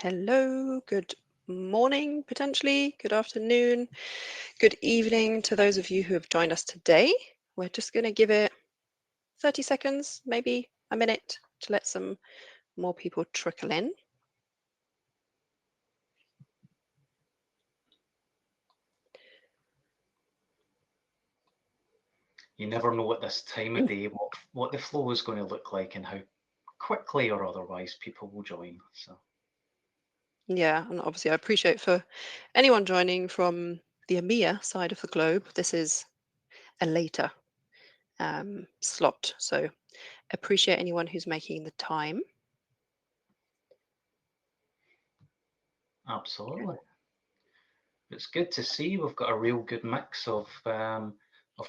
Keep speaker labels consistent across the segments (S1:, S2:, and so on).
S1: Hello, good morning, potentially, good afternoon, good evening to those of you who have joined us today. We're just going to give it 30 seconds, maybe a minute, to let some more people trickle in.
S2: You never know at this time of day what the flow is going to look like and how quickly or otherwise people will join. So
S1: Yeah, and obviously I appreciate for anyone joining from the EMEA side of the globe, this is a later slot. So appreciate anyone who's making the time.
S2: absolutely, it's good to see we've got a real good mix of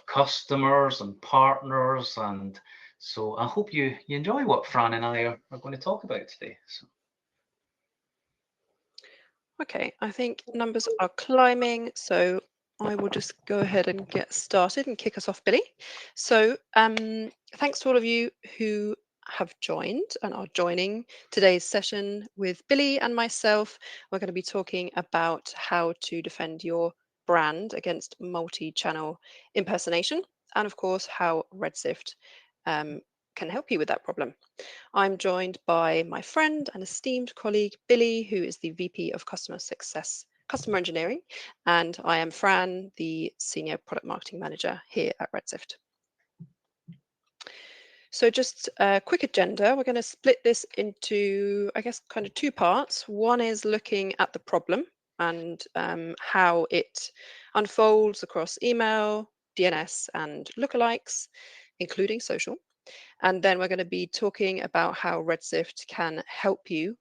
S2: customers and partners, and so I hope you enjoy what Fran and I are going to talk about today. So.
S1: Okay, I think numbers are climbing, so I will just go ahead and get started and kick us off, Billy. So, thanks to all of you who have joined and are joining today's session with Billy and myself. We're going to be talking about how to defend your brand against multi-channel impersonation, and of course, how Redsift um, can help you with that problem. I'm joined by my friend and esteemed colleague, Billy, who is the VP of Customer Success, Customer Engineering, and I am Fran, the Senior Product Marketing Manager here at Redsift. So just a quick agenda. We're going to split this into, I guess, kind of two parts. One is looking at the problem and how it unfolds across email, DNS, and lookalikes, including social. And then we're going to be talking about how Redsift can help you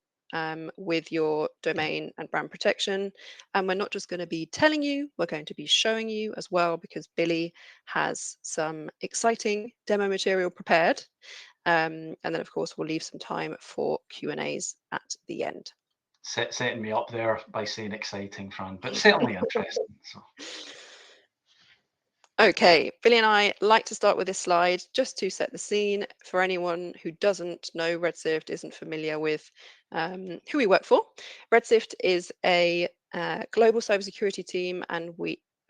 S1: with your domain and brand protection. And we're not just going to be telling you, we're going to be showing you as well, because Billy has some exciting demo material prepared. And then, of course, we'll leave some time for Q&As at the end.
S2: Setting me up there by saying exciting, Fran, but certainly interesting. So.
S1: Okay, Billy and I like to start with this slide just to set the scene for anyone who doesn't know Redsift, isn't familiar with who we work for. Redsift is a global cybersecurity team and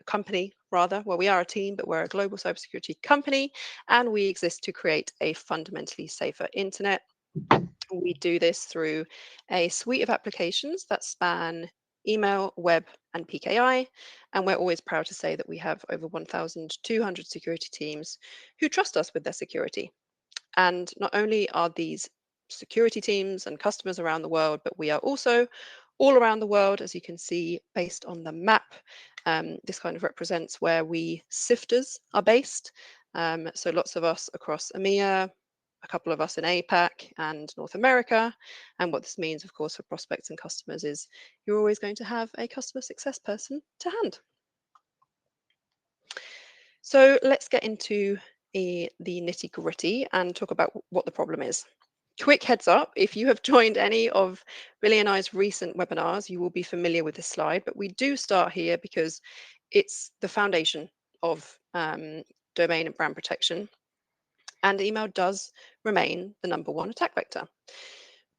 S1: company rather. Well, we are a team, but we're a global cybersecurity company, and we exist to create a fundamentally safer internet. We do this through a suite of applications that span email, web, and PKI. And we're always proud to say that we have over 1,200 security teams who trust us with their security. And not only are these security teams and customers around the world, but we are also all around the world, as you can see based on the map. This kind of represents where we sifters are based. So lots of us across EMEA, a couple of us in APAC and North America. And what this means, of course, for prospects and customers is you're always going to have a customer success person to hand. So let's get into the nitty gritty and talk about what the problem is. Quick heads up, if you have joined any of Billy and I's recent webinars, you will be familiar with this slide, but we do start here because it's the foundation of domain and brand protection. And email does remain the #1 attack vector.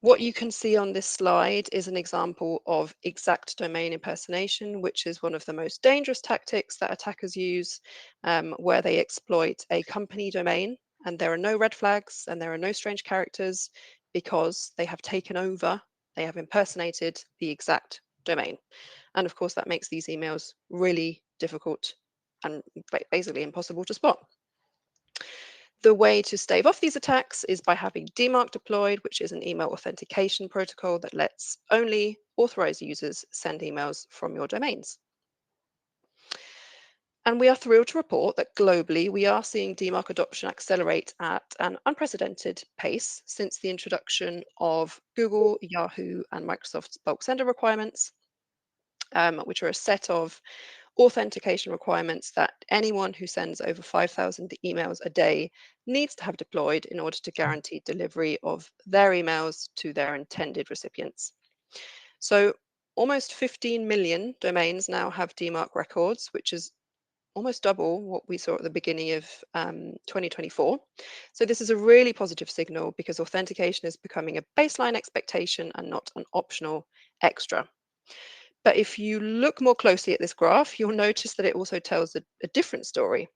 S1: What you can see on this slide is an example of exact domain impersonation, which is one of the most dangerous tactics that attackers use, where they exploit a company domain, and there are no red flags and there are no strange characters because they have taken over, they have impersonated the exact domain. And of course, that makes these emails really difficult and basically impossible to spot. The way to stave off these attacks is by having DMARC deployed, which is an email authentication protocol that lets only authorized users send emails from your domains. And we are thrilled to report that globally, we are seeing DMARC adoption accelerate at an unprecedented pace since the introduction of Google, Yahoo, and Microsoft's bulk sender requirements, which are a set of authentication requirements that anyone who sends over 5,000 emails a day needs to have deployed in order to guarantee delivery of their emails to their intended recipients. So almost 15 million domains now have DMARC records, which is almost double what we saw at the beginning of 2024. So this is a really positive signal because authentication is becoming a baseline expectation and not an optional extra. But if you look more closely at this graph, you'll notice that it also tells a different story.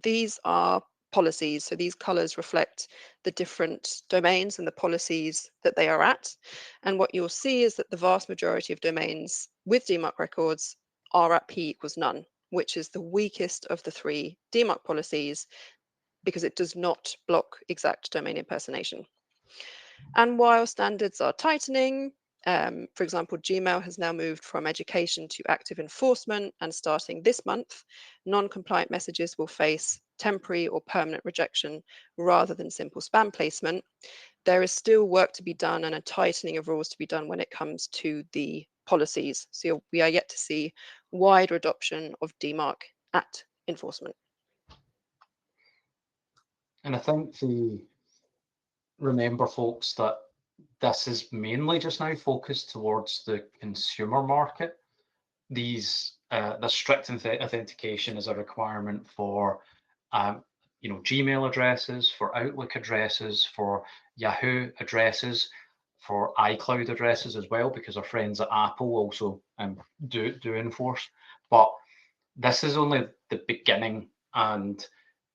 S1: These are policies. So these colors reflect the different domains and the policies that they are at. And what you'll see is that the vast majority of domains with DMARC records are at p equals none, which is the weakest of the three DMARC policies because it does not block exact domain impersonation. And while standards are tightening, for example, Gmail has now moved from education to active enforcement, and starting this month, non-compliant messages will face temporary or permanent rejection rather than simple spam placement. There is still work to be done and a tightening of rules to be done when it comes to the policies. So we are yet to see wider adoption of DMARC at enforcement.
S2: And I think the remember, folks, that this is mainly just now focused towards the consumer market. The strict authentication is a requirement for Gmail addresses, for Outlook addresses, for Yahoo addresses, for iCloud addresses as well, because our friends at Apple also do enforce. But this is only the beginning, and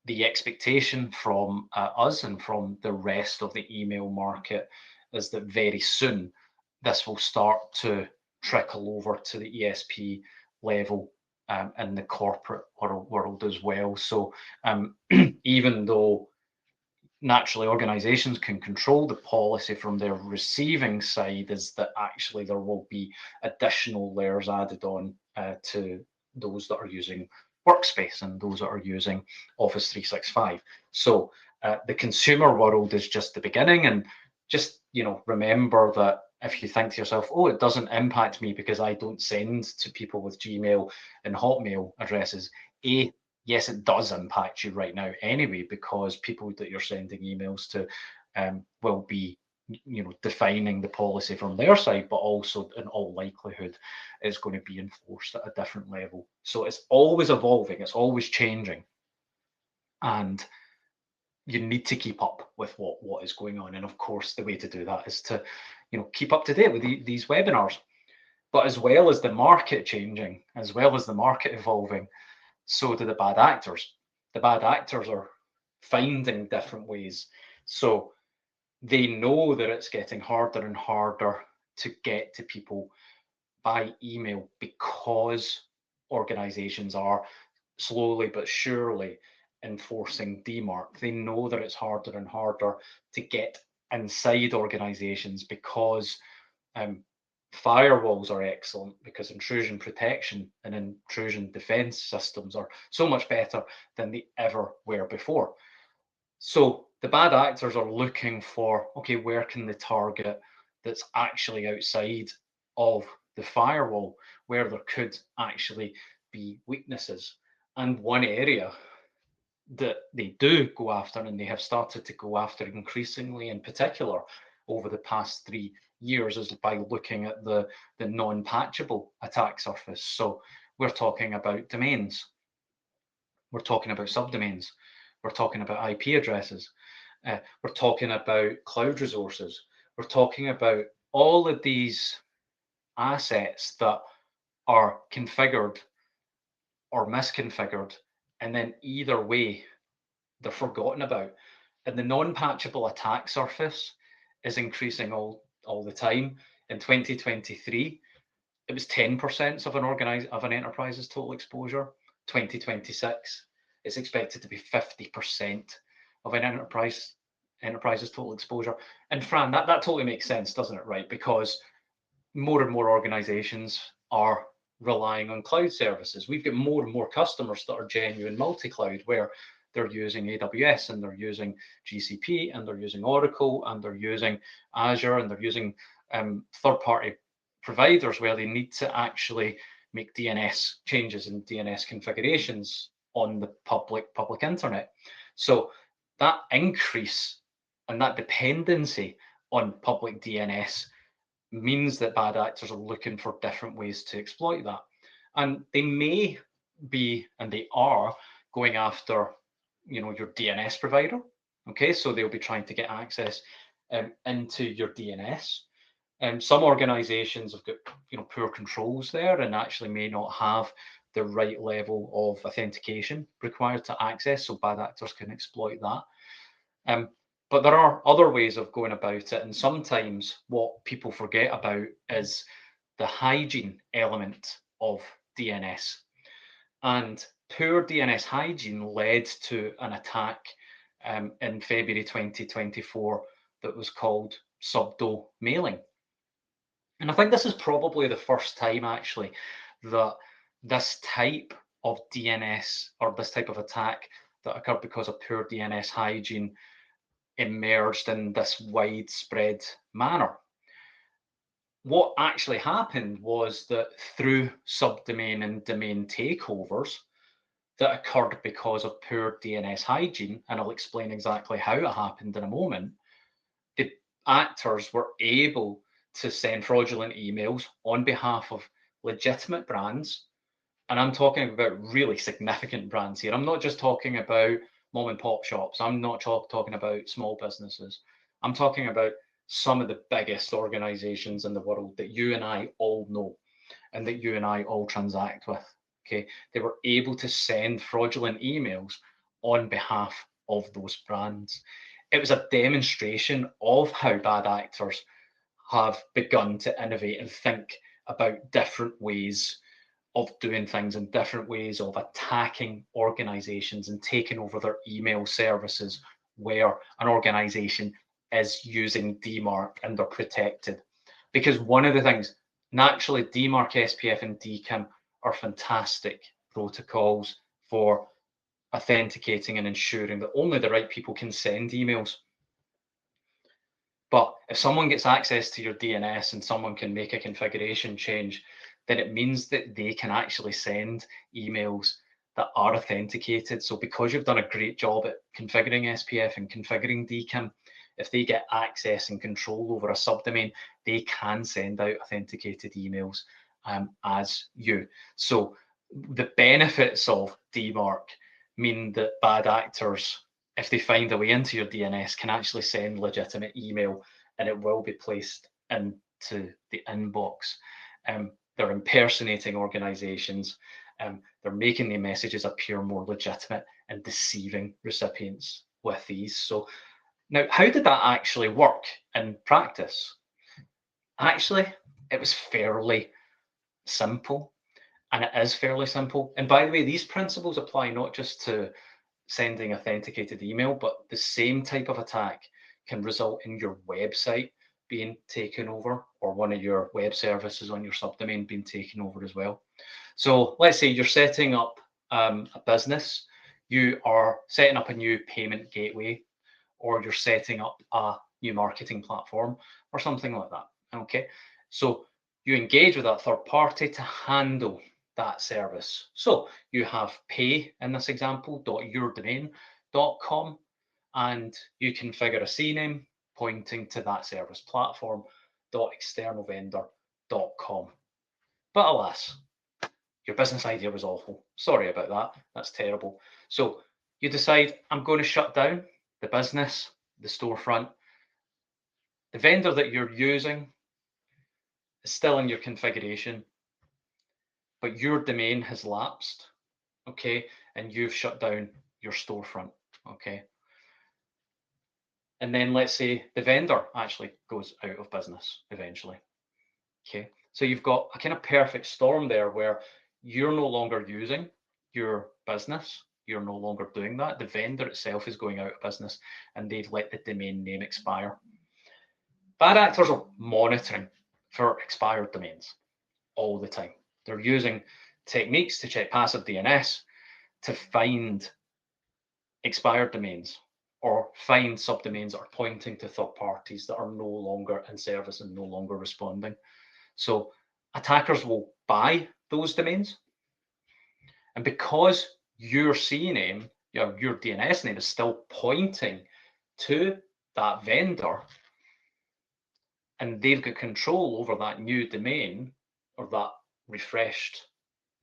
S2: the expectation from us and from the rest of the email market is that very soon this will start to trickle over to the ESP level in the corporate world as well. So even though naturally organizations can control the policy from their receiving side, is that actually there will be additional layers added on to those that are using Workspace and those that are using Office 365. So the consumer world is just the beginning, and just remember that if you think to yourself, oh, it doesn't impact me because I don't send to people with Gmail and Hotmail addresses. Yes, it does impact you right now anyway, because people that you're sending emails to will be defining the policy from their side, but also in all likelihood is going to be enforced at a different level. So it's always evolving, it's always changing, and you need to keep up with what is going on. And of course, the way to do that is to keep up to date with these webinars. But as well as the market changing, as well as the market evolving, so do the bad actors. The bad actors are finding different ways. So they know that it's getting harder and harder to get to people by email, because organizations are slowly but surely enforcing DMARC. They know that it's harder and harder to get inside organizations, because firewalls are excellent, because intrusion protection and intrusion defense systems are so much better than they ever were before. So the bad actors are looking for, okay, where can they target that's actually outside of the firewall, where there could actually be weaknesses. And one area that they do go after, and they have started to go after increasingly in particular over the past 3 years, is by looking at the non-patchable attack surface. So we're talking about domains, we're talking about subdomains, we're talking about IP addresses, we're talking about cloud resources, we're talking about all of these assets that are configured or misconfigured, and then either way they're forgotten about. And the non-patchable attack surface is increasing all the time. In 2023, it was 10% of an enterprise's total exposure. 2026, it's expected to be 50% of an enterprise's total exposure. And Fran, that totally makes sense, doesn't it? Right? Because more and more organizations are relying on cloud services. We've got more and more customers that are genuine multi-cloud, where they're using AWS and they're using GCP and they're using Oracle and they're using Azure and they're using third-party providers, where they need to actually make DNS changes and DNS configurations on the public internet. So that increase and that dependency on public DNS means that bad actors are looking for different ways to exploit that. And they may be, and they are, going after your DNS provider. Okay, so they'll be trying to get access into your DNS. Some organizations have got poor controls there and actually may not have the right level of authentication required to access, so bad actors can exploit that. But there are other ways of going about it, and sometimes what people forget about is the hygiene element of DNS. And poor DNS hygiene led to an attack in February 2024 that was called subdo mailing. And I think this is probably the first time actually that this type of DNS or this type of attack that occurred because of poor DNS hygiene emerged in this widespread manner. What actually happened was that through subdomain and domain takeovers that occurred because of poor DNS hygiene, and I'll explain exactly how it happened in a moment, the actors were able to send fraudulent emails on behalf of legitimate brands. And I'm talking about really significant brands here. I'm not just talking about mom and pop shops. I'm not talking about small businesses. I'm talking about some of the biggest organizations in the world that you and I all know and that you and I all transact with. Okay. They were able to send fraudulent emails on behalf of those brands. It was a demonstration of how bad actors have begun to innovate and think about different ways of doing things and different ways of attacking organizations and taking over their email services where an organization is using DMARC and they're protected. Because one of the things, naturally, DMARC, SPF, and DKIM are fantastic protocols for authenticating and ensuring that only the right people can send emails. But if someone gets access to your DNS and someone can make a configuration change, then it means that they can actually send emails that are authenticated. So because you've done a great job at configuring SPF and configuring DKIM, if they get access and control over a subdomain, they can send out authenticated emails as you. So the benefits of DMARC mean that bad actors, if they find a way into your DNS, can actually send legitimate email and it will be placed into the inbox. They're impersonating organizations. They're making the messages appear more legitimate and deceiving recipients with these. So now, how did that actually work in practice? Actually, it was fairly simple, and it is fairly simple. And by the way, these principles apply not just to sending authenticated email, but the same type of attack can result in your website being taken over or one of your web services on your subdomain being taken over as well. So let's say you're setting up a business, you are setting up a new payment gateway, or you're setting up a new marketing platform or something like that. Okay, so you engage with that third party to handle that service. So you have pay in this example .yourdomain.com, and you configure a CNAME pointing to that service platform .externalvendor.com. But alas, your business idea was awful. Sorry about that. That's terrible. So you decide, I'm going to shut down the business, the storefront. The vendor that you're using is still in your configuration, but your domain has lapsed, okay, and you've shut down your storefront, okay. And then let's say the vendor actually goes out of business eventually, okay. So you've got a kind of perfect storm there where you're no longer using your business, you're no longer doing that. The vendor itself is going out of business and they've let the domain name expire. Bad actors are monitoring for expired domains all the time. They're using techniques to check passive DNS to find expired domains or find subdomains that are pointing to third parties that are no longer in service and no longer responding. So attackers will buy those domains. And because your CNAME, your DNS name is still pointing to that vendor, and they've got control over that new domain or that refreshed,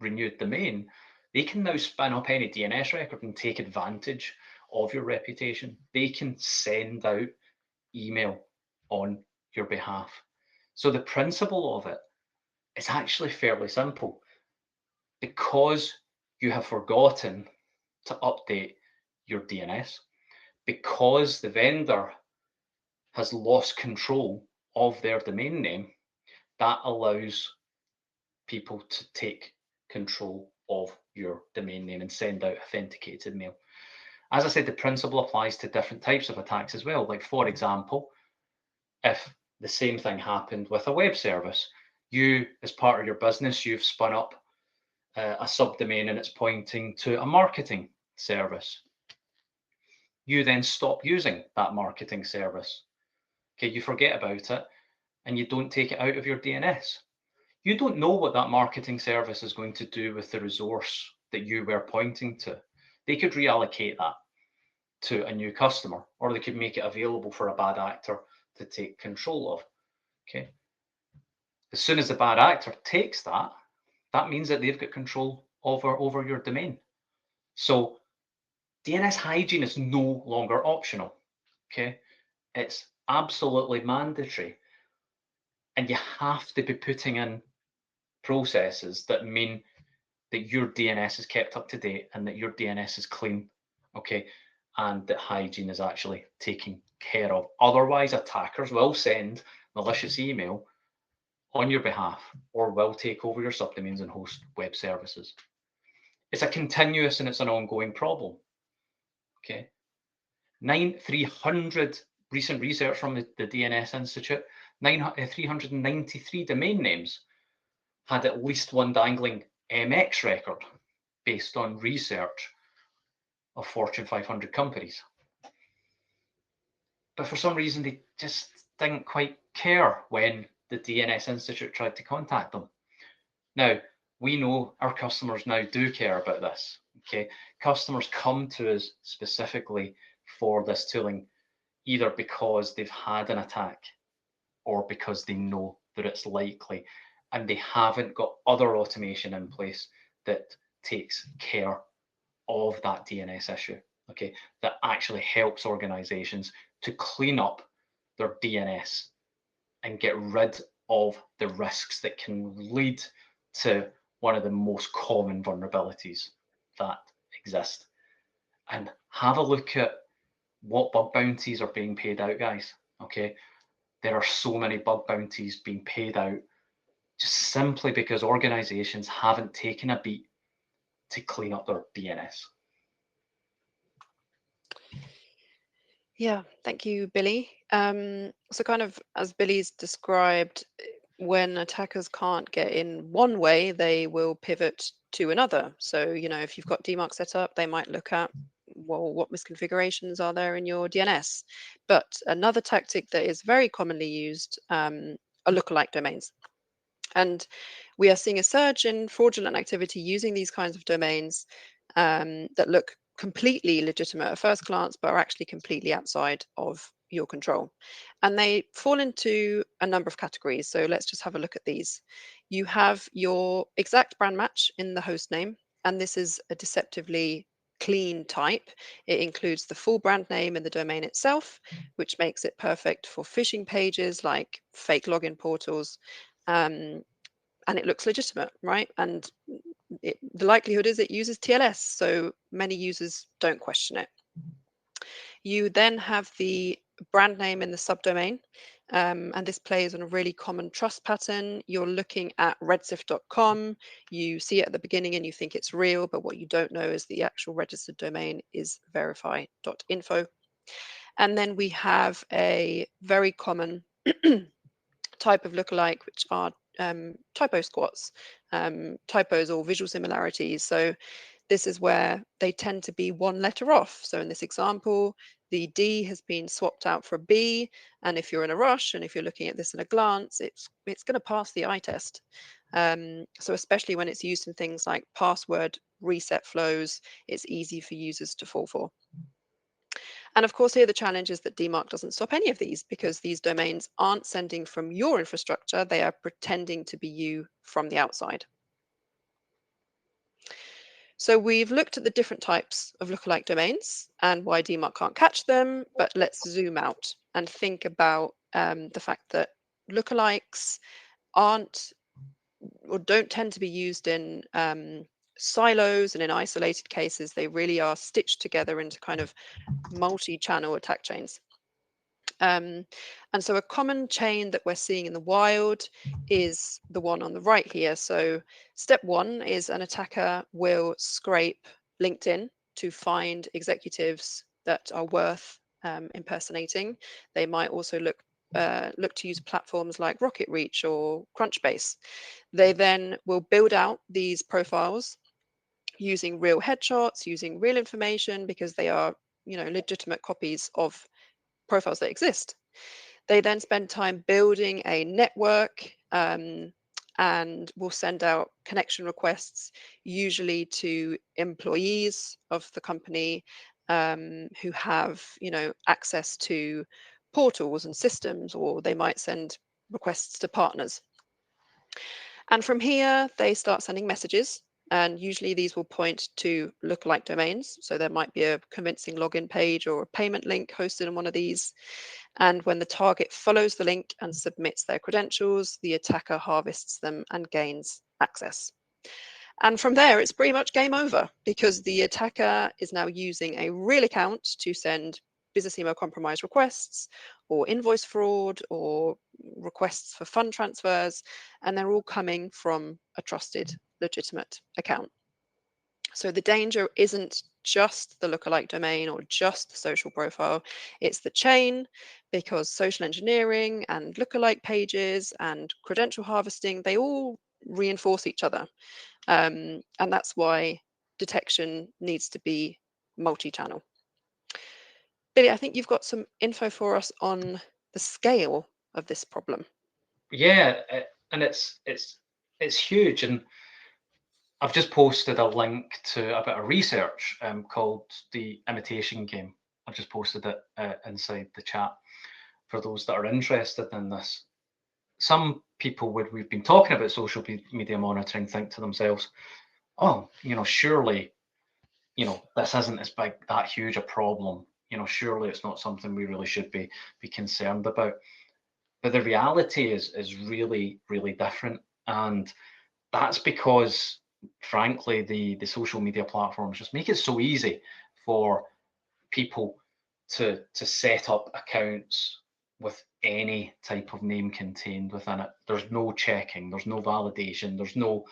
S2: renewed domain, they can now spin up any DNS record and take advantage of your reputation. They can send out email on your behalf. So the principle of it is actually fairly simple. Because you have forgotten to update your DNS, because the vendor has lost control of their domain name, that allows people to take control of your domain name and send out authenticated mail. As I said, the principle applies to different types of attacks as well. Like, for example, if the same thing happened with a web service, you, as part of your business, you've spun up a subdomain and it's pointing to a marketing service. You then stop using that marketing service. Okay, you forget about it and you don't take it out of your DNS. You don't know what that marketing service is going to do with the resource that you were pointing to. They could reallocate that to a new customer, or they could make it available for a bad actor to take control of. Okay. As soon as the bad actor takes that, that means that they've got control over your domain. So DNS hygiene is no longer optional. Okay. It's absolutely mandatory. And you have to be putting in processes that mean that your DNS is kept up to date and that your DNS is clean, okay, and that hygiene is actually taken care of. Otherwise, attackers will send malicious email on your behalf or will take over your subdomains and host web services. It's a continuous and it's an ongoing problem, okay. 300 recent research from the DNS Institute, 393 domain names had at least one dangling MX record based on research of Fortune 500 companies. But for some reason, they just didn't quite care when the DNS Institute tried to contact them. Now, we know our customers now do care about this. Okay, customers come to us specifically for this tooling, either because they've had an attack or because they know that it's likely and they haven't got other automation in place that takes care of that DNS issue, okay, that actually helps organizations to clean up their DNS and get rid of the risks that can lead to one of the most common vulnerabilities that exist. And have a look at what bug bounties are being paid out, guys. Okay, there are so many bug bounties being paid out just simply because organizations haven't taken a beat to clean up their DNS.
S1: Yeah, thank you, Billy. So kind of as Billy's described, when attackers can't get in one way, they will pivot to another. So, if you've got DMARC set up, they might look at, well, what misconfigurations are there in your DNS? But another tactic that is very commonly used are lookalike domains. And we are seeing a surge in fraudulent activity using these kinds of domains that look completely legitimate at first glance, but are actually completely outside of your control. And they fall into a number of categories. So let's just have a look at these. You have your exact brand match in the host name, and this is a deceptively clean type. It includes the full brand name in the domain itself, which makes it perfect for phishing pages like fake login portals. Um, and it looks legitimate, right? And the likelihood is it uses TLS, so many users don't question it. You then have the brand name in the subdomain, and this plays on a really common trust pattern. You're looking at redshift.com, you see it at the beginning and you think it's real, but what you don't know is the actual registered domain is verify.info. And then we have a very common type of lookalike, which are typo squats, typos or visual similarities. So this is where they tend to be one letter off. So in this example, the D has been swapped out for a B, and if you're in a rush and if you're looking at this in a glance, it's going to pass the eye test. So especially when it's used in things like password reset flows, it's easy for users to fall for. And of course, here the challenge is that DMARC doesn't stop any of these because these domains aren't sending from your infrastructure, they are pretending to be you from the outside. So we've looked at the different types of lookalike domains and why DMARC can't catch them, but let's zoom out and think about the fact that lookalikes aren't or don't tend to be used in silos and in isolated cases. They really are stitched together into kind of multi-channel attack chains. Um, and so a common chain that we're seeing in the wild is the one on the right here. So step one is an attacker will scrape LinkedIn to find executives that are worth impersonating. They might also look to use platforms like Rocket Reach or Crunchbase. They then will build out these profiles using real headshots, using real information because they are, legitimate copies of profiles that exist. They then spend time building a network and will send out connection requests, usually to employees of the company who have, access to portals and systems, or they might send requests to partners. And from here, they start sending messages. And usually these will point to lookalike domains. So there might be a convincing login page or a payment link hosted on one of these. And when the target follows the link and submits their credentials, the attacker harvests them and gains access. And from there, it's pretty much game over because the attacker is now using a real account to send business email compromise requests or invoice fraud or requests for fund transfers. And they're all coming from a trusted, legitimate account. So the danger isn't just the lookalike domain or just the social profile, it's the chain, because social engineering and lookalike pages and credential harvesting, they all reinforce each other. And that's why detection needs to be multi-channel. Billy, I think you've got some info for us on the scale of this problem.
S2: Yeah, and it's huge. And I've just posted a link to a bit of research called the Imitation Game. I've just posted it inside the chat for those that are interested in this. Some people, when we've been talking about social media monitoring, think to themselves, oh, surely, this isn't as big, that huge a problem. Surely it's not something we really should be concerned about. But the reality is really, really different. And that's because, frankly, the social media platforms just make it so easy for people to set up accounts with any type of name contained within it. There's no checking, there's no validation, there's no,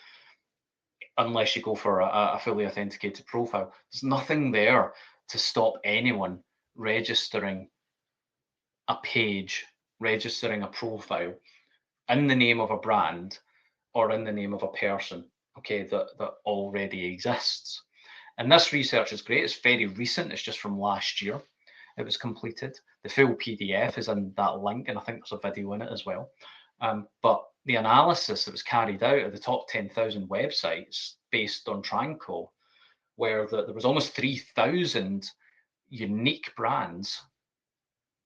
S2: unless you go for a fully authenticated profile, there's nothing there to stop anyone registering a page, registering a profile in the name of a brand or in the name of a person, okay, that already exists. And this research is great. It's very recent. It's just from last year. It was completed. The full PDF is in that link, and I think there's a video in it as well. But the analysis that was carried out of the top 10,000 websites based on Tranco, where there was almost 3,000 unique brands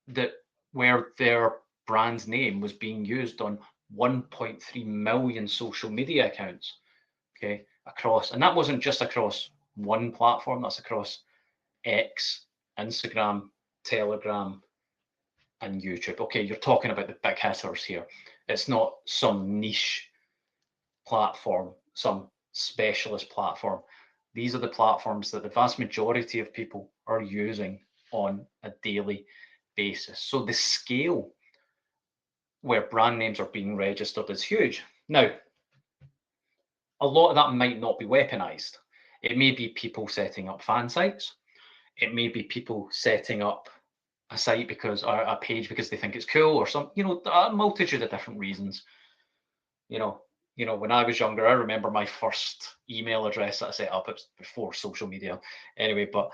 S2: that where their brand name was being used on 1.3 million social media accounts, okay, across, and that wasn't just across one platform, that's across X, Instagram, Telegram, and YouTube. Okay, you're talking about the big hitters here. It's not some niche platform, some specialist platform. These are the platforms that the vast majority of people are using on a daily basis. So the scale where brand names are being registered is huge. Now, a lot of that might not be weaponized. It may be people setting up fan sites. It may be people setting up a site because or a page because they think it's cool or some, a multitude of different reasons. You know, when I was younger, I remember my first email address that I set up. It was before social media, anyway. But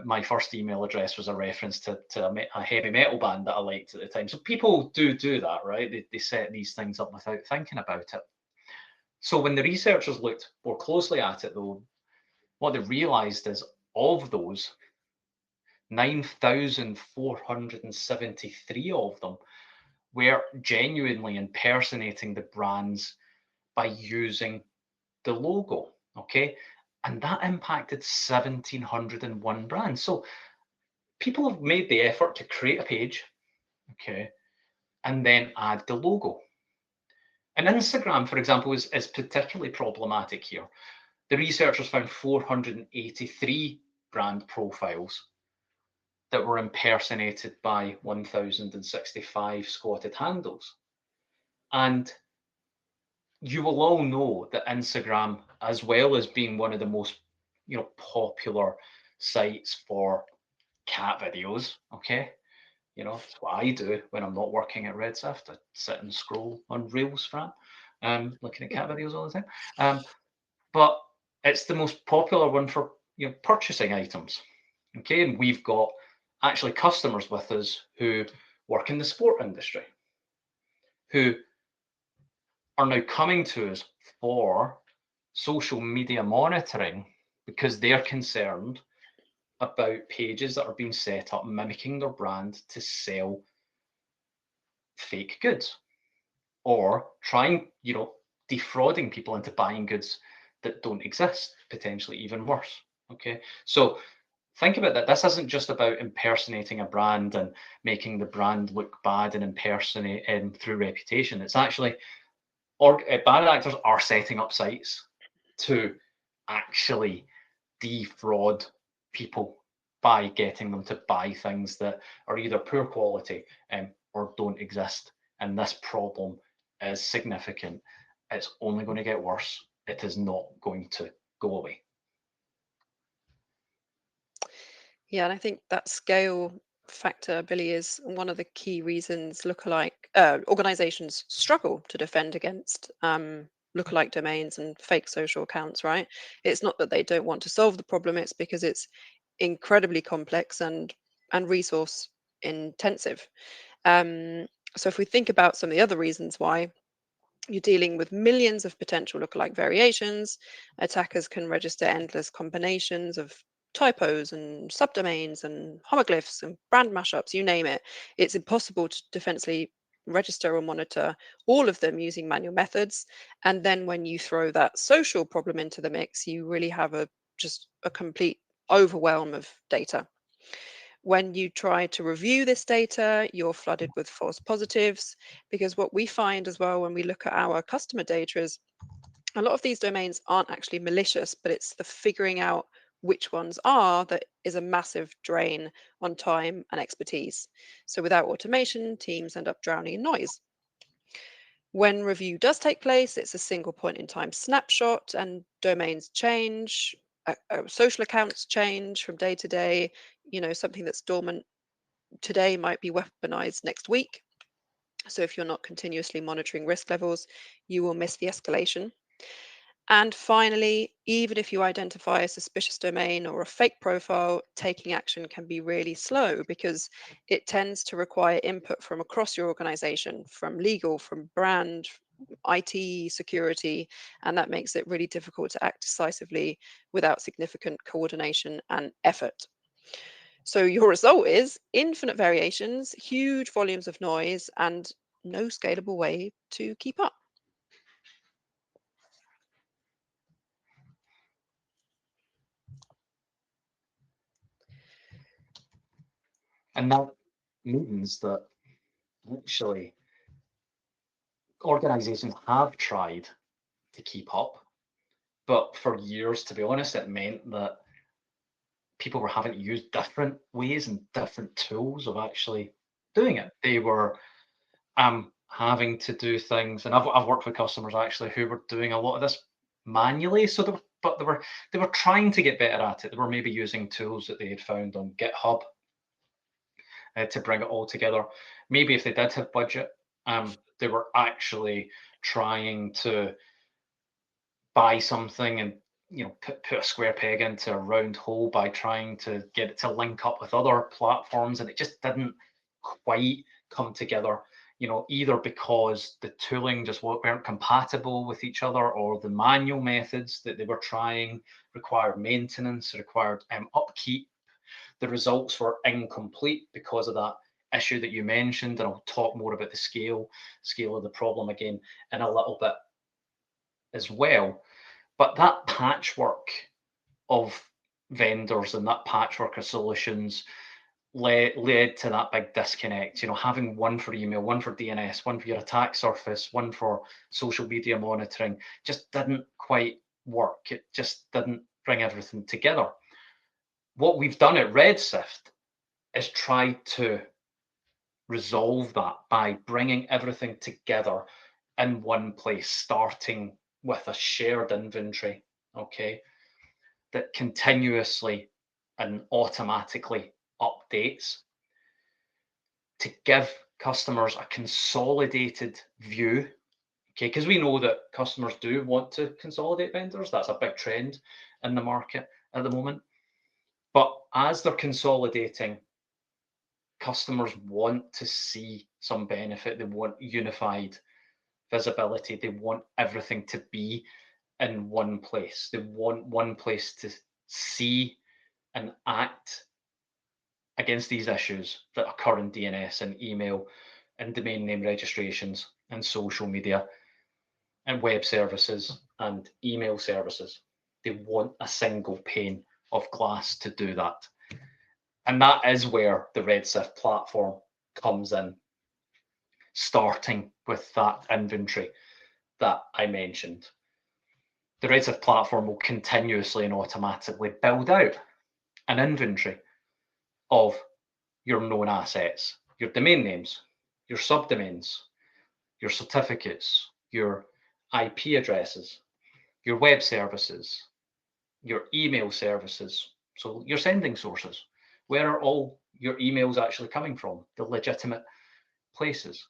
S2: my first email address was a reference to a heavy metal band that I liked at the time. So people do that, right? They set these things up without thinking about it. So when the researchers looked more closely at it, though, what they realised is of those, 9,473 of them were genuinely impersonating the brands by using the logo, okay? And that impacted 1,701 brands. So people have made the effort to create a page, okay, and then add the logo. And Instagram, for example, is particularly problematic here. The researchers found 483 brand profiles that were impersonated by 1,065 squatted handles. And you will all know that Instagram, as well as being one of the most popular sites for cat videos, okay? It's what I do when I'm not working at Redshift. I sit and scroll on Reels, Fran, looking at cat videos all the time. But it's the most popular one for purchasing items. Okay, and we've got actually customers with us who work in the sport industry, who are now coming to us for social media monitoring because they're concerned about pages that are being set up mimicking their brand to sell fake goods or trying, defrauding people into buying goods that don't exist, potentially even worse. Okay, so think about that. This isn't just about impersonating a brand and making the brand look bad and impersonating through reputation. It's actually bad actors are setting up sites to actually defraud people by getting them to buy things that are either poor quality or don't exist. And this problem is significant. It's only going to get worse. It is not going to go away.
S1: Yeah, and I think that scale factor, Billy, is one of the key reasons lookalike organizations struggle to defend against lookalike domains and fake social accounts, right? It's not that they don't want to solve the problem, it's because it's incredibly complex and resource intensive. Um, so if we think about some of the other reasons why, you're dealing with millions of potential lookalike variations. Attackers can register endless combinations of typos and subdomains and homoglyphs and brand mashups, you name it. It's impossible to defensively register or monitor all of them using manual methods. And then when you throw that social problem into the mix, you really have just a complete overwhelm of data. When you try to review this data, you're flooded with false positives, because what we find as well when we look at our customer data is a lot of these domains aren't actually malicious, but it's the figuring out which ones are that is a massive drain on time and expertise. So without automation, teams end up drowning in noise. When review does take place, it's a single point in time snapshot, and domains change, social accounts change from day to day. Something that's dormant today might be weaponized next week. So if you're not continuously monitoring risk levels, you will miss the escalation. And finally, even if you identify a suspicious domain or a fake profile, taking action can be really slow because it tends to require input from across your organization, from legal, from brand, IT, security, and that makes it really difficult to act decisively without significant coordination and effort. So your result is infinite variations, huge volumes of noise, and no scalable way to keep up.
S2: And that means that actually organizations have tried to keep up, but for years, to be honest, it meant that people were having to use different ways and different tools of actually doing it. They were having to do things, and I've worked with customers actually who were doing a lot of this manually. So they were trying to get better at it. They were maybe using tools that they had found on GitHub to bring it all together. Maybe if they did have budget, they were actually trying to buy something and put a square peg into a round hole by trying to get it to link up with other platforms, and it just didn't quite come together, either because the tooling just weren't compatible with each other, or the manual methods that they were trying required maintenance, required upkeep. The results were incomplete because of that issue that you mentioned, and I'll talk more about the scale of the problem again in a little bit as well. But that patchwork of vendors and that patchwork of solutions led to that big disconnect. Having one for email, one for DNS, one for your attack surface, one for social media monitoring just didn't quite work. It just didn't bring everything together. What we've done at Redshift is try to resolve that by bringing everything together in one place, starting with a shared inventory, okay, that continuously and automatically updates to give customers a consolidated view, okay, because we know that customers do want to consolidate vendors. That's a big trend in the market at the moment. But as they're consolidating, customers want to see some benefit. They want unified visibility. They want everything to be in one place. They want one place to see and act against these issues that occur in DNS and email and domain name registrations and social media and web services and email services. They want a single pane of glass to do that. And that is where the Redshift platform comes in, starting with that inventory that I mentioned. The Redshift platform will continuously and automatically build out an inventory of your known assets, your domain names, your subdomains, your certificates, your IP addresses, your web services, your email services, so your sending sources. Where are all your emails actually coming from? The legitimate places.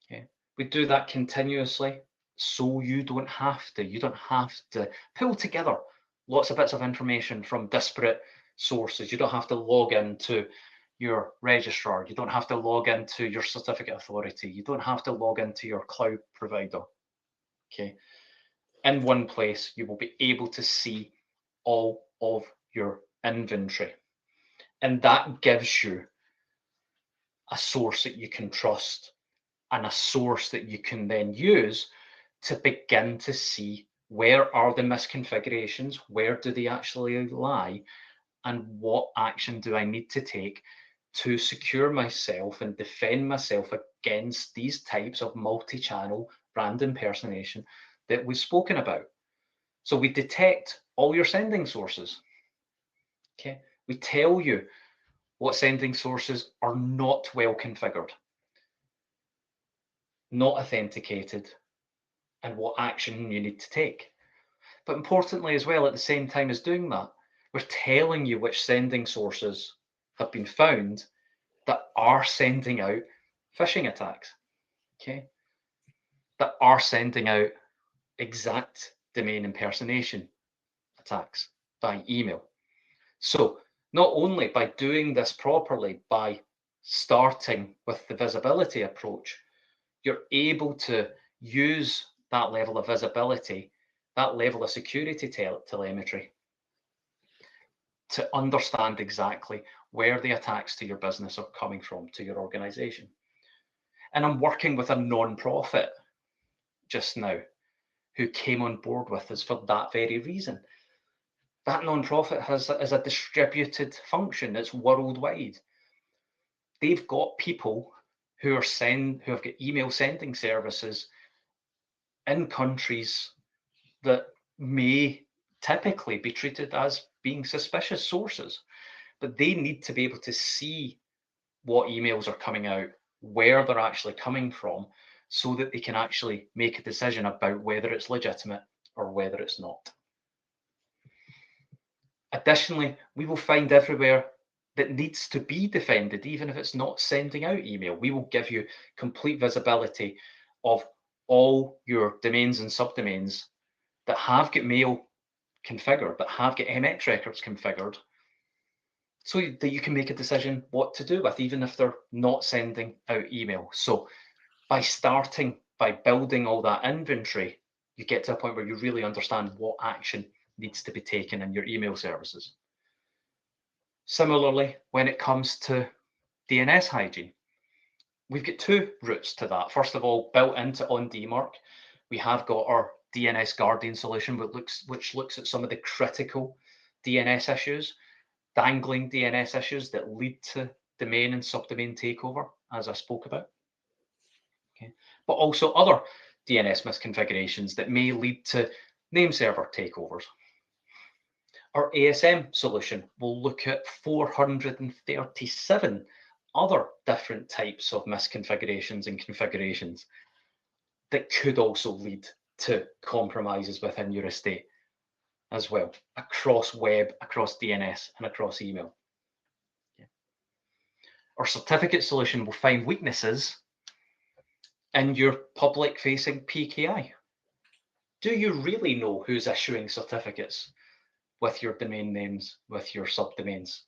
S2: Okay. We do that continuously so you don't have to pull together lots of bits of information from disparate sources. You don't have to log into your registrar. You don't have to log into your certificate authority. You don't have to log into your cloud provider. Okay. In one place, you will be able to see all of your inventory. And that gives you a source that you can trust and a source that you can then use to begin to see where are the misconfigurations, where do they actually lie, and what action do I need to take to secure myself and defend myself against these types of multi-channel brand impersonation that we've spoken about. So we detect all your sending sources. Okay, we tell you what sending sources are not well configured, not authenticated, and what action you need to take. But importantly as well, at the same time as doing that, we're telling you which sending sources have been found that are sending out phishing attacks, okay? That are sending out exact domain impersonation attacks by email. So not only by doing this properly, by starting with the visibility approach, you're able to use that level of visibility, that level of security telemetry to understand exactly where the attacks to your business are coming from, to your organization. And I'm working with a non-profit just now who came on board with us for that very reason. That non-profit is a distributed function. It's worldwide. They've got people who have got email sending services in countries that may typically be treated as being suspicious sources, but they need to be able to see what emails are coming out, where they're actually coming from, so that they can actually make a decision about whether it's legitimate or whether it's not. Additionally, we will find everywhere that needs to be defended, even if it's not sending out email. We will give you complete visibility of all your domains and subdomains that have got mail configured, that have got MX records configured, so that you can make a decision what to do with, even if they're not sending out email. So by building all that inventory, you get to a point where you really understand what action needs to be taken in your email services. Similarly, when it comes to DNS hygiene, we've got two routes to that. First of all, built into on DMARC, we have got our DNS Guardian solution, which looks at some of the critical DNS issues dangling DNS issues that lead to domain and subdomain takeover, as I spoke about. Okay. But also other DNS misconfigurations that may lead to name server takeovers. Our ASM solution will look at 437 other different types of misconfigurations and configurations that could also lead to compromises within your estate as well, across web, across DNS, and across email. Yeah. Our certificate solution will find weaknesses in your public-facing PKI. Do you really know who's issuing certificates with your domain names, with your subdomains?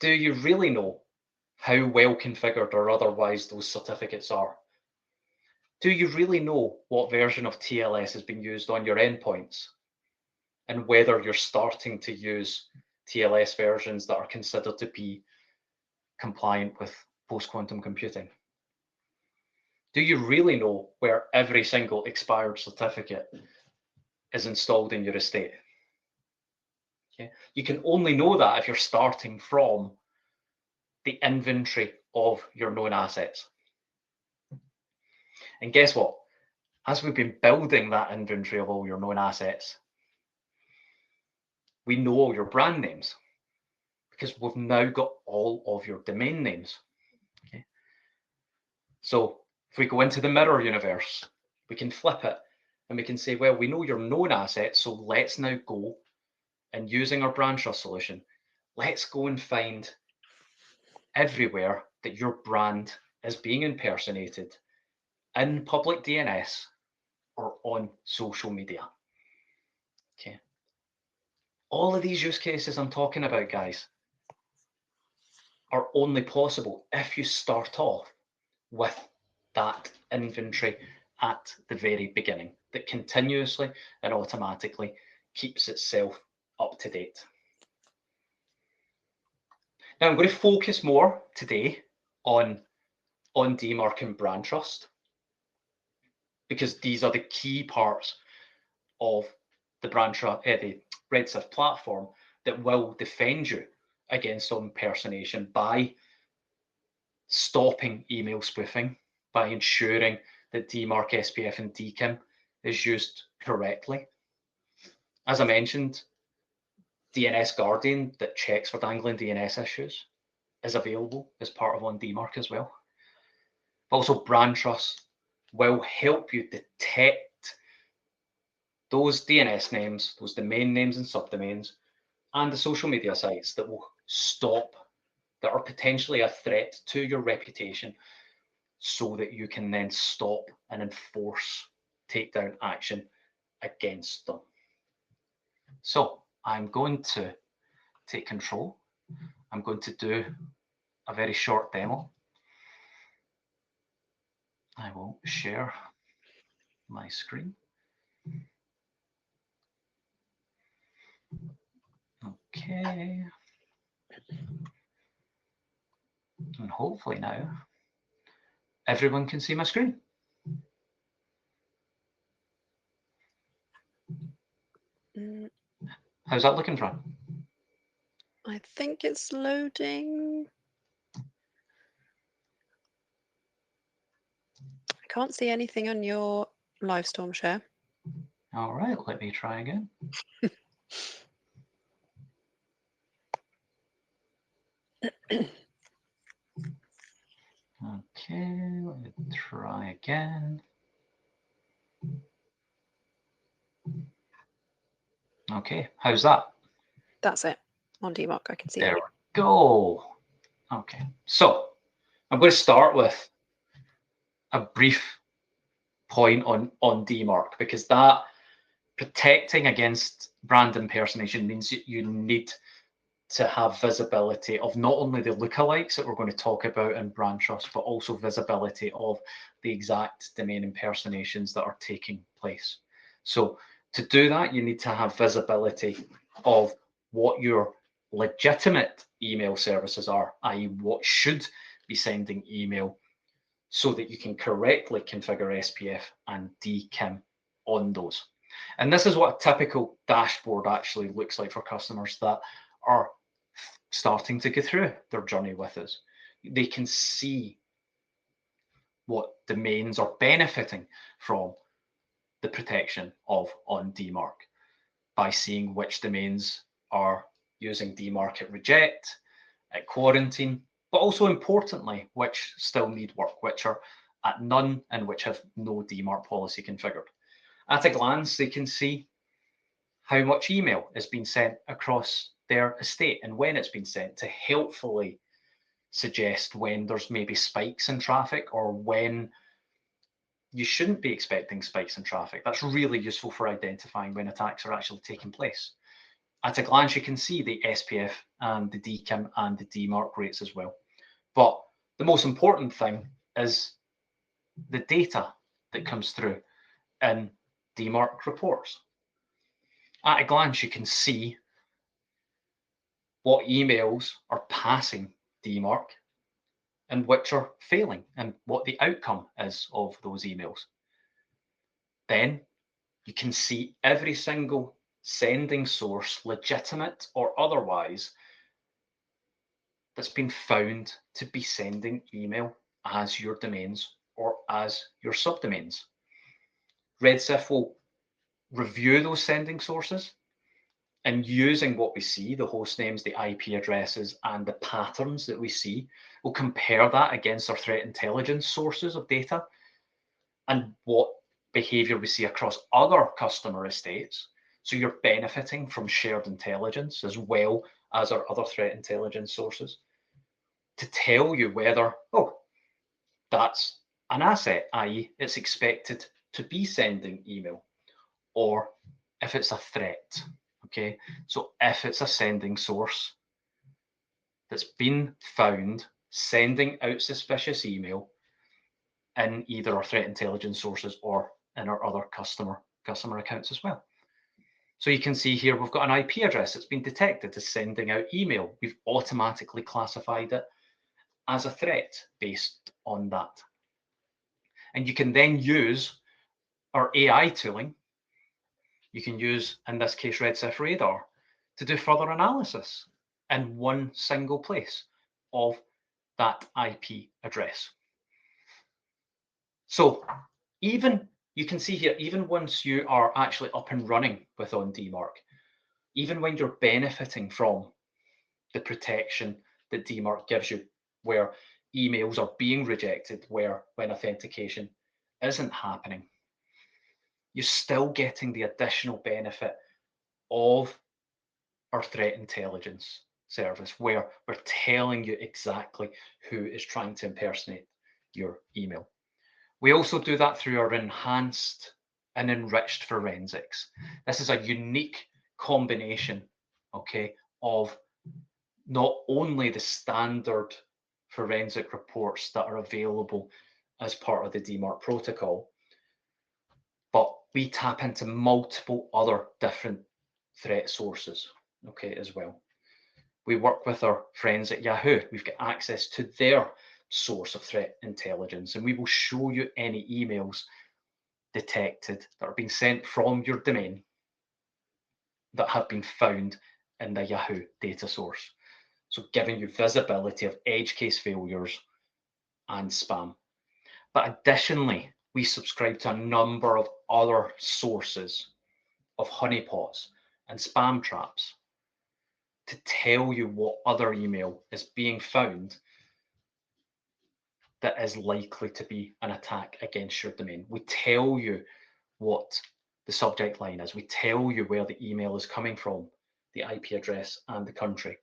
S2: Do you really know how well configured or otherwise those certificates are? Do you really know what version of TLS has been used on your endpoints and whether you're starting to use TLS versions that are considered to be compliant with post-quantum computing? Do you really know where every single expired certificate is installed in your estate? Okay. You can only know that if you're starting from the inventory of your known assets. And guess what? As we've been building that inventory of all your known assets, we know all your brand names because we've now got all of your domain names. Okay. So if we go into the mirror universe, we can flip it and we can say, well, we know your known assets, so let's now go and using our brand trust solution, let's go and find everywhere that your brand is being impersonated in public DNS or on social media. Okay. All of these use cases I'm talking about, guys, are only possible if you start off with that inventory at the very beginning that continuously and automatically keeps itself up to date. Now I'm going to focus more today on DMARC and brand trust because these are the key parts of the the Redshift platform that will defend you against impersonation by stopping email spoofing, by ensuring that DMARC, SPF, and DKIM is used correctly. As I mentioned, DNS Guardian that checks for dangling DNS issues is available as part of OnDMARC as well. Also, brand trust will help you detect those DNS names, those domain names and subdomains, and the social media sites that will stop, that are potentially a threat to your reputation, so that you can then stop and enforce takedown action against them. So I'm going to take control. I'm going to do a very short demo. I will share my screen. Okay. And hopefully now everyone can see my screen. How's that looking, Fran?
S1: I think it's loading. I can't see anything on your Livestorm share.
S2: All right, let me try again. Okay, let me try again. Okay, how's that?
S1: That's it. On DMARC, I can see
S2: There
S1: it.
S2: we go. Okay, so I'm going to start with a brief point on DMARC, because that protecting against brand impersonation means that you need to have visibility of not only the lookalikes that we're going to talk about in brand trust, but also visibility of the exact domain impersonations that are taking place. So to do that, you need to have visibility of what your legitimate email services are, i.e. what should be sending email, so that you can correctly configure SPF and DKIM on those. And this is what a typical dashboard actually looks like for customers that are starting to go through their journey with us. They can see what domains are benefiting from the protection of on DMARC by seeing which domains are using DMARC at reject, at quarantine, but also importantly, which still need work, which are at none and which have no DMARC policy configured. At a glance, they can see how much email is being sent across their estate and when it's been sent to helpfully suggest when there's maybe spikes in traffic or when you shouldn't be expecting spikes in traffic. That's really useful for identifying when attacks are actually taking place. At a glance, you can see the SPF and the DKIM and the DMARC rates as well. But the most important thing is the data that comes through in DMARC reports. At a glance, you can see what emails are passing DMARC and which are failing and what the outcome is of those emails. Then you can see every single sending source, legitimate or otherwise, that's been found to be sending email as your domains or as your subdomains. Redshift will review those sending sources and using what we see, the host names, the IP addresses, and the patterns that we see, we'll compare that against our threat intelligence sources of data and what behavior we see across other customer estates. So you're benefiting from shared intelligence as well as our other threat intelligence sources to tell you whether, oh, that's an asset, i.e. it's expected to be sending email, or if it's a threat. Okay, so if it's a sending source that's been found sending out suspicious email in either our threat intelligence sources or in our other customer accounts as well. So you can see here we've got an IP address that's been detected as sending out email. We've automatically classified it as a threat based on that. And you can then use our AI tooling. You can use, in this case, Redshift Radar, to do further analysis in one single place of that IP address. So even you can see here, even once you are actually up and running with on DMARC, even when you're benefiting from the protection that DMARC gives you, where emails are being rejected, where when authentication isn't happening, you're still getting the additional benefit of our threat intelligence service, where we're telling you exactly who is trying to impersonate your email. We also do that through our enhanced and enriched forensics. This is a unique combination, okay, of not only the standard forensic reports that are available as part of the DMARC protocol, but we tap into multiple other different threat sources, okay, as well. We work with our friends at Yahoo. We've got access to their source of threat intelligence, and we will show you any emails detected that are being sent from your domain that have been found in the Yahoo data source. So giving you visibility of edge case failures and spam. But additionally, we subscribe to a number of other sources of honeypots and spam traps to tell you what other email is being found that is likely to be an attack against your domain. We tell you what the subject line is. We tell you where the email is coming from, the IP address and the country.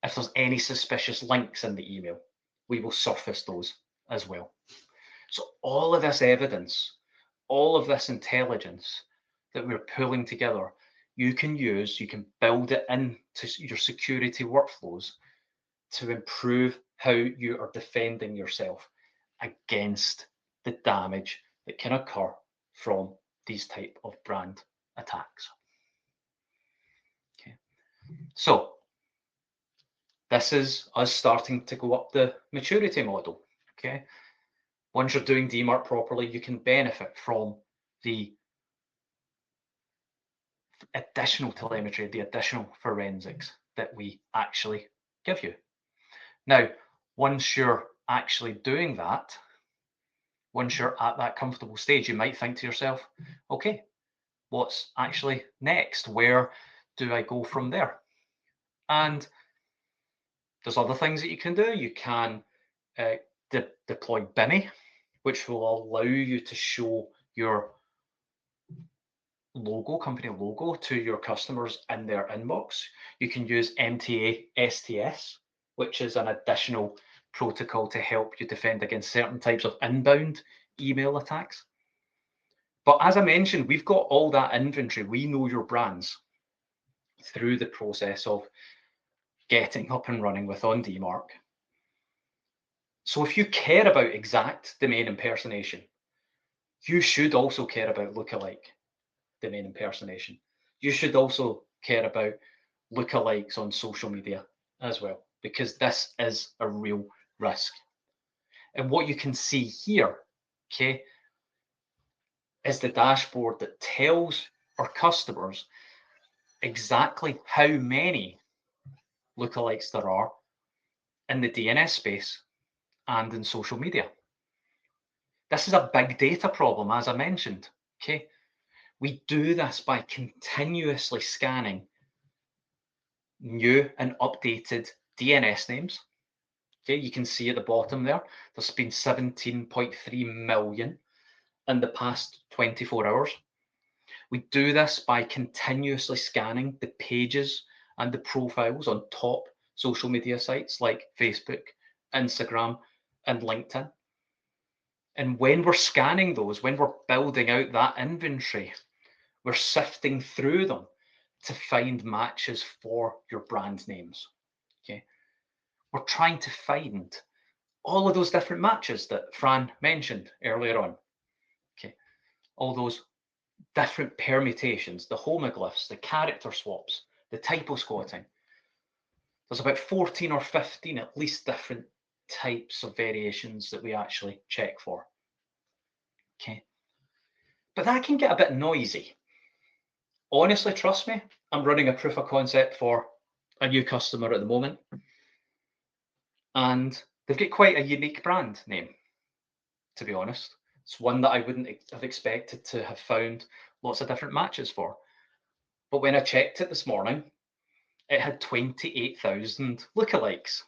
S2: If there's any suspicious links in the email, we will surface those as well. So all of this evidence, all of this intelligence that we're pulling together, you can use, you can build it into your security workflows to improve how you are defending yourself against the damage that can occur from these type of brand attacks. Okay, so this is us starting to go up the maturity model. Okay, once you're doing DMARC properly, you can benefit from the additional telemetry, the additional forensics that we actually give you. Now, once you're actually doing that, once you're at that comfortable stage, you might think to yourself, okay, what's actually next? Where do I go from there? And there's other things that you can do. You can deploy BIMI, which will allow you to show your logo, company logo, to your customers in their inbox. You can use MTA STS, which is an additional protocol to help you defend against certain types of inbound email attacks. But as I mentioned, we've got all that inventory. We know your brands through the process of getting up and running with on DMARC. So if you care about exact domain impersonation, you should also care about lookalike domain impersonation. You should also care about lookalikes on social media as well, because this is a real risk. And what you can see here, okay, is the dashboard that tells our customers exactly how many lookalikes there are in the DNS space and in social media. This is a big data problem, as I mentioned. Okay, we do this by continuously scanning new and updated DNS names. Okay, you can see at the bottom there, there's been 17.3 million in the past 24 hours. We do this by continuously scanning the pages and the profiles on top social media sites like Facebook, Instagram, and LinkedIn. And when we're scanning those, when we're building out that inventory, we're sifting through them to find matches for your brand names. Okay, we're trying to find all of those different matches that Fran mentioned earlier on. Okay, all those different permutations, the homoglyphs, the character swaps, the typo squatting. There's about 14 or 15 at least different types of variations that we actually check for. Okay, but that can get a bit noisy. Honestly, trust me, I'm running a proof of concept for a new customer at the moment, and they've got quite a unique brand name, to be honest. It's one that I wouldn't have expected to have found lots of different matches for. But when I checked it this morning, it had 28,000 lookalikes.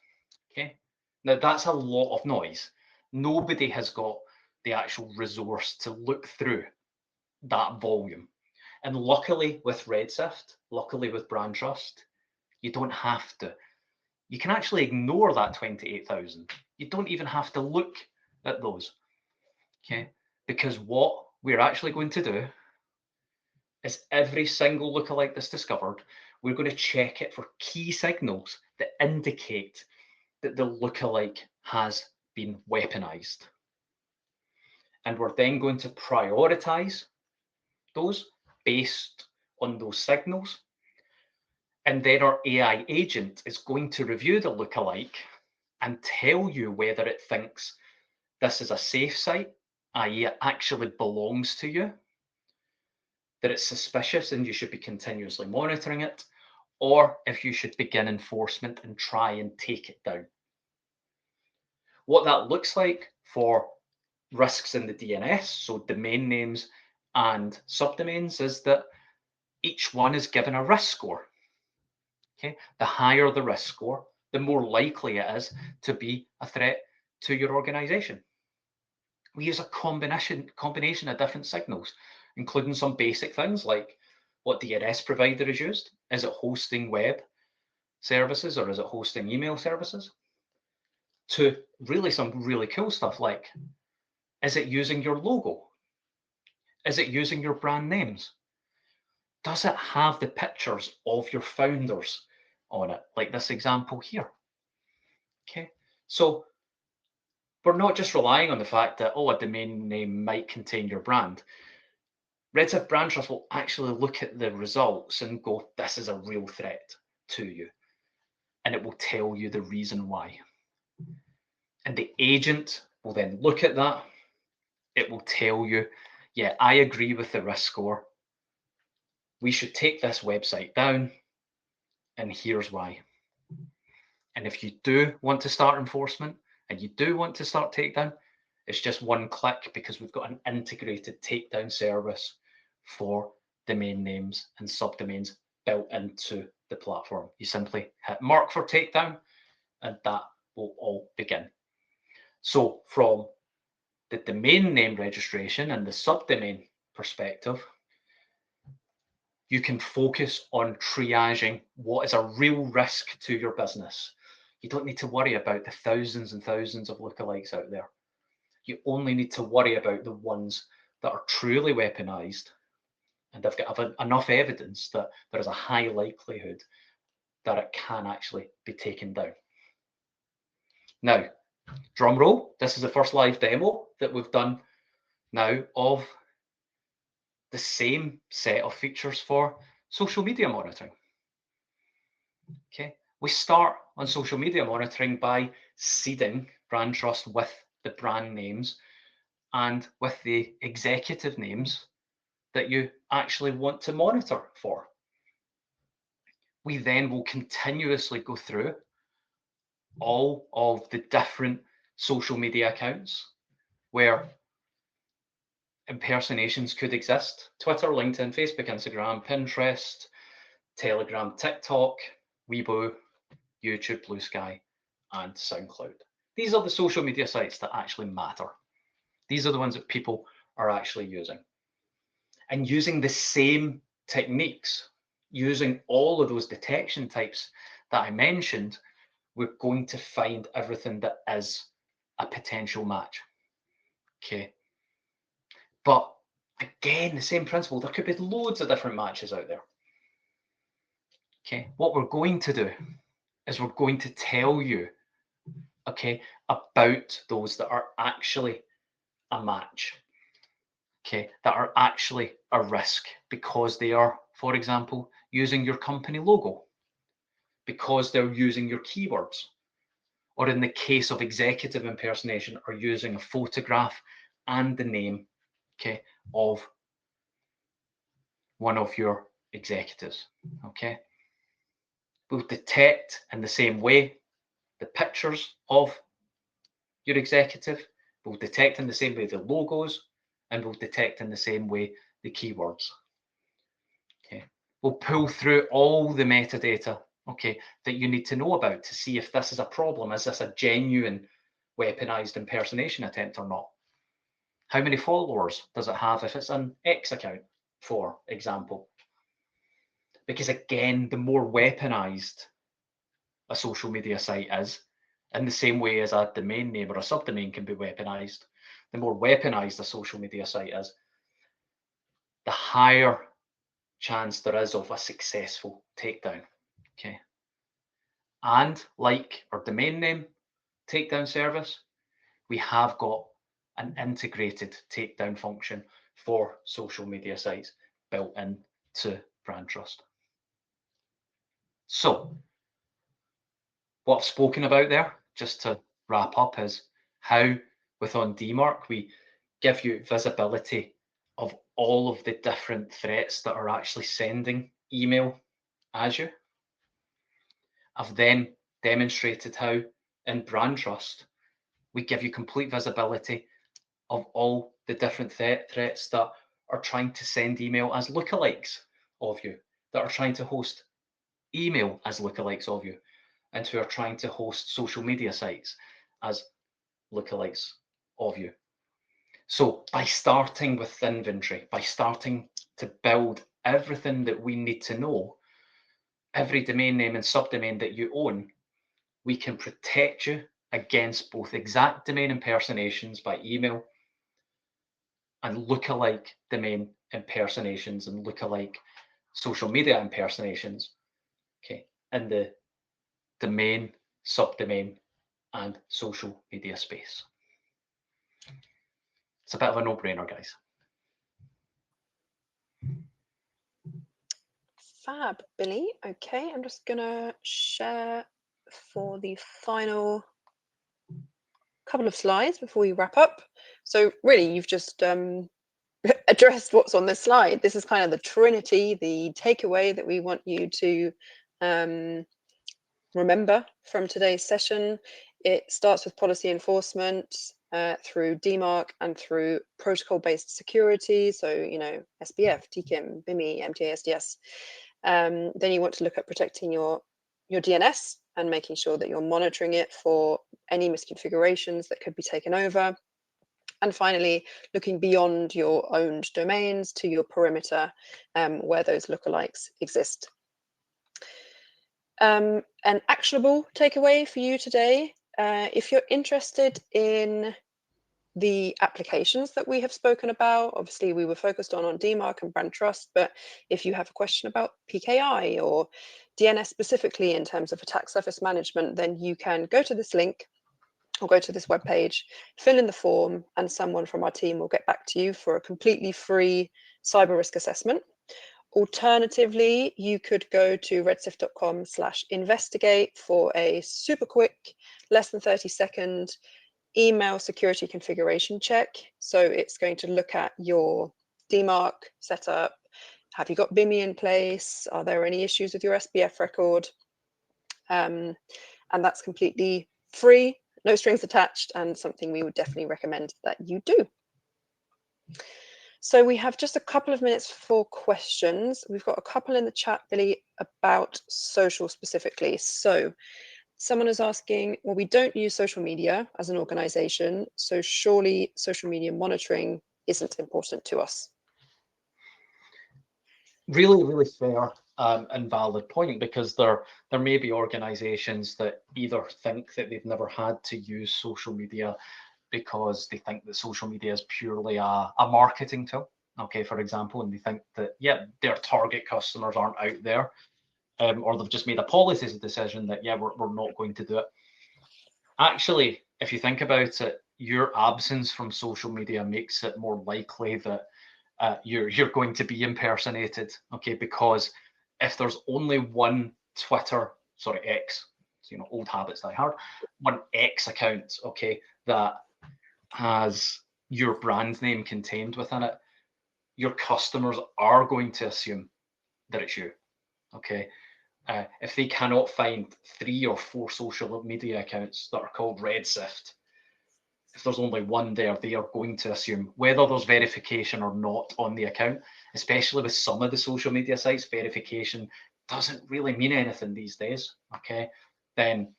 S2: Okay, now that's a lot of noise. Nobody has got the actual resource to look through that volume. And luckily with Redshift, luckily with Brand Trust, you don't have to. You can actually ignore that 28,000. You don't even have to look at those. Okay, because what we're actually going to do is every single lookalike that's discovered, we're going to check it for key signals that indicate that the lookalike has been weaponized. And we're then going to prioritize those based on those signals. And then our AI agent is going to review the lookalike and tell you whether it thinks this is a safe site, i.e. it actually belongs to you, that it's suspicious and you should be continuously monitoring it, or if you should begin enforcement and try and take it down. What that looks like for risks in the DNS, so domain names and subdomains, is that each one is given a risk score. Okay, the higher the risk score, the more likely it is to be a threat to your organization. We use a combination of different signals, including some basic things like what DNS provider is used. Is it hosting web services or is it hosting email services? To really some really cool stuff like, is it using your logo? Is it using your brand names? Does it have the pictures of your founders on it, like this example here? Okay, so we're not just relying on the fact that, oh, a domain name might contain your brand. Redshift Brand Trust will actually look at the results and go, this is a real threat to you. And it will tell you the reason why. And the agent will then look at that. It will tell you, yeah, I agree with the risk score. We should take this website down. And here's why. And if you do want to start enforcement and you do want to start takedown, it's just one click, because we've got an integrated takedown service for domain names and subdomains built into the platform. You simply hit mark for takedown and that will all begin. So from the domain name registration and the subdomain perspective, you can focus on triaging what is a real risk to your business. You don't need to worry about the thousands and thousands of lookalikes out there. You only need to worry about the ones that are truly weaponized and they've got enough evidence that there is a high likelihood that it can actually be taken down. Now, drum roll, this is the first live demo that we've done now of the same set of features for social media monitoring. Okay, we start on social media monitoring by seeding brand trust with the brand names and with the executive names that you actually want to monitor for. We then will continuously go through all of the different social media accounts where impersonations could exist: Twitter, LinkedIn, Facebook, Instagram, Pinterest, Telegram, TikTok, Weibo, YouTube, Blue Sky, and SoundCloud. These are the social media sites that actually matter. These are the ones that people are actually using. And using the same techniques, using all of those detection types that I mentioned, we're going to find everything that is a potential match. Okay. But again, the same principle, there could be loads of different matches out there. Okay. What we're going to do is we're going to tell you, okay, about those that are actually a match, okay, that are actually a risk because they are, for example, using your company logo, because they're using your keywords, or in the case of executive impersonation, are using a photograph and the name, okay, of one of your executives, okay. We'll detect in the same way the pictures of your executive, we'll detect in the same way the logos, and we'll detect in the same way the keywords. Okay. We'll pull through all the metadata, okay, that you need to know about to see if this is a problem. Is this a genuine weaponized impersonation attempt or not? How many followers does it have if it's an X account, for example? Because again, the more weaponized a social media site is, in the same way as a domain name or a subdomain can be weaponized, the more weaponized a social media site is, the higher chance there is of a successful takedown. Okay. And like our domain name takedown service, we have got an integrated takedown function for social media sites built into Brand Trust. So what I've spoken about there, just to wrap up, is how within DMARC we give you visibility of all of the different threats that are actually sending email as you. I've then demonstrated how in Brand Trust we give you complete visibility of all the different threats that are trying to send email as lookalikes of you, that are trying to host email as lookalikes of you, and who are trying to host social media sites as lookalikes of you. So by starting with inventory, by starting to build everything that we need to know, every domain name and subdomain that you own, we can protect you against both exact domain impersonations by email and lookalike domain impersonations and lookalike social media impersonations, okay, in the domain, subdomain, and social media space. It's a bit of a no-brainer, guys.
S1: Fab, Billy. Okay, I'm just gonna share for the final couple of slides before we wrap up. So really, you've just addressed what's on this slide. This is kind of the trinity, the takeaway that we want you to Remember from today's session, it starts with policy enforcement through DMARC and through protocol-based security. So, SPF, TKIM, BIMI, MTA-SDS. Then you want to look at protecting your DNS and making sure that you're monitoring it for any misconfigurations that could be taken over. And finally, looking beyond your owned domains to your perimeter where those lookalikes exist. An actionable takeaway for you today, if you're interested in the applications that we have spoken about, obviously we were focused on DMARC and brand trust, but if you have a question about PKI or DNS specifically in terms of attack surface management, then you can go to this link or go to this webpage, fill in the form, and someone from our team will get back to you for a completely free cyber risk assessment. Alternatively, you could go to redshift.com/investigate for a super quick, less than 30-second email security configuration check. So it's going to look at your DMARC setup. Have you got BIMI in place? Are there any issues with your SPF record? And that's completely free, no strings attached, and something we would definitely recommend that you do. So we have just a couple of minutes for questions. We've got a couple in the chat, Billy, about social specifically. So someone is asking, well, we don't use social media as an organization, so surely social media monitoring isn't important to us.
S2: Really, really fair and valid point, because there may be organizations that either think that they've never had to use social media because they think that social media is purely a marketing tool, okay, for example, and they think that, yeah, their target customers aren't out there, or they've just made a policy decision that, yeah, we're not going to do it. Actually, if you think about it, your absence from social media makes it more likely that you're going to be impersonated, okay? Because if there's only one X, old habits die hard, one X account, okay, that has your brand name contained within it, your customers are going to assume that it's you, okay? If they cannot find 3 or 4 social media accounts that are called Redshift, if there's only one there, they are going to assume, whether there's verification or not on the account, especially with some of the social media sites, verification doesn't really mean anything these days, okay? Then,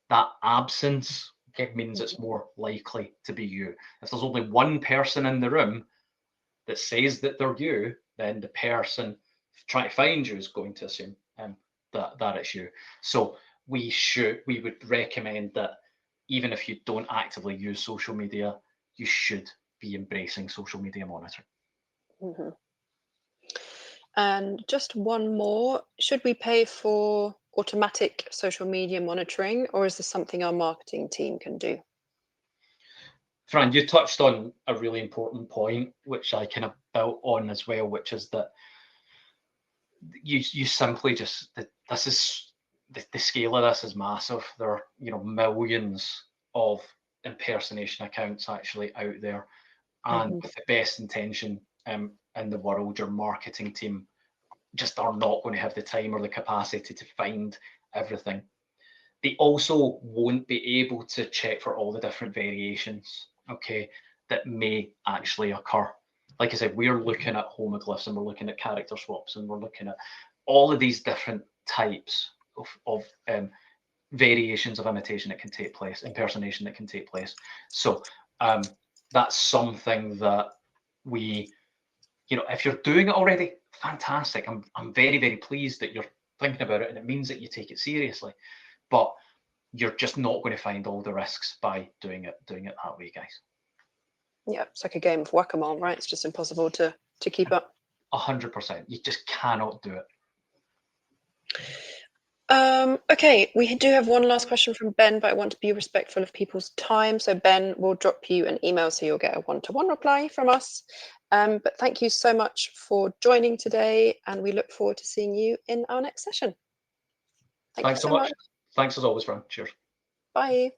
S2: that absence, okay, means it's more likely to be you. If there's only one person in the room that says that they're you, then the person trying to find you is going to assume that it's you. So we would recommend that even if you don't actively use social media, you should be embracing social media monitoring.
S1: Mm-hmm. And just one more, should we pay for automatic social media monitoring, or is this something our marketing team can do?
S2: Fran, you touched on a really important point, which I kind of built on as well, which is that you simply just, this is, the scale of this is massive. There are, millions of impersonation accounts actually out there. And with the best intention in the world, your marketing team just are not going to have the time or the capacity to find everything. They also won't be able to check for all the different variations, okay, that may actually occur. Like I said, we're looking at homoglyphs and we're looking at character swaps and we're looking at all of these different types of variations of imitation that can take place, impersonation that can take place. So that's something that we, if you're doing it already, fantastic. I'm very, very pleased that you're thinking about it, and it means that you take it seriously. But you're just not going to find all the risks by doing it that way, guys.
S1: Yeah, it's like a game of whack-a-mole, right? It's just impossible to keep up.
S2: 100%. You just cannot do it.
S1: Okay, we do have one last question from Ben, but I want to be respectful of people's time. So Ben will drop you an email so you'll get a one-to-one reply from us. But thank you so much for joining today, and we look forward to seeing you in our next session.
S2: Thanks so much. Thanks as always, Fran. Cheers.
S1: Bye.